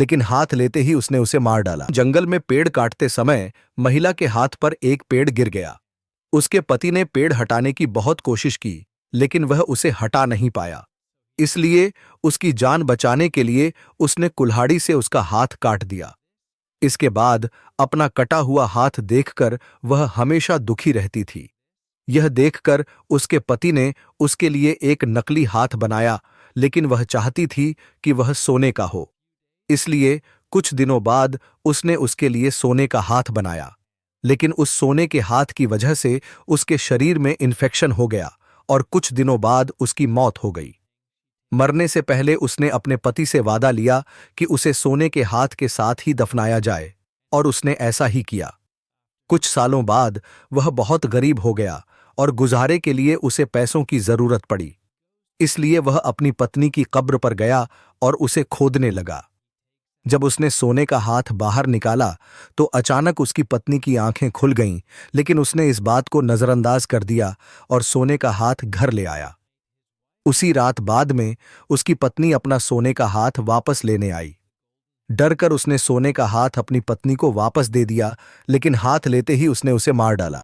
लेकिन हाथ लेते ही उसने उसे मार डाला। जंगल में पेड़ काटते समय महिला के हाथ पर एक पेड़ गिर गया। उसके पति ने पेड़ हटाने की बहुत कोशिश की, लेकिन वह उसे हटा नहीं पाया। इसलिए उसकी जान बचाने के लिए उसने कुल्हाड़ी से उसका हाथ काट दिया। इसके बाद अपना कटा हुआ हाथ देखकर वह हमेशा दुखी रहती थी। यह देखकर उसके पति ने उसके लिए एक नकली हाथ बनाया, लेकिन वह चाहती थी कि वह सोने का हो। इसलिए कुछ दिनों बाद उसने उसके लिए सोने का हाथ बनाया, लेकिन उस सोने के हाथ की वजह से उसके शरीर में इन्फेक्शन हो गया और कुछ दिनों बाद उसकी मौत हो गई। मरने से पहले उसने अपने पति से वादा लिया कि उसे सोने के हाथ के साथ ही दफनाया जाए, और उसने ऐसा ही किया। कुछ सालों बाद वह बहुत गरीब हो गया और गुजारे के लिए उसे पैसों की जरूरत पड़ी। इसलिए वह अपनी पत्नी की कब्र पर गया और उसे खोदने लगा। जब उसने सोने का हाथ बाहर निकाला तो अचानक उसकी पत्नी की आंखें खुल गईं, लेकिन उसने इस बात को नजरअंदाज कर दिया और सोने का हाथ घर ले आया। उसी रात बाद में उसकी पत्नी अपना सोने का हाथ वापस लेने आई। डरकर उसने सोने का हाथ अपनी पत्नी को वापस दे दिया, लेकिन हाथ लेते ही उसने उसे मार डाला।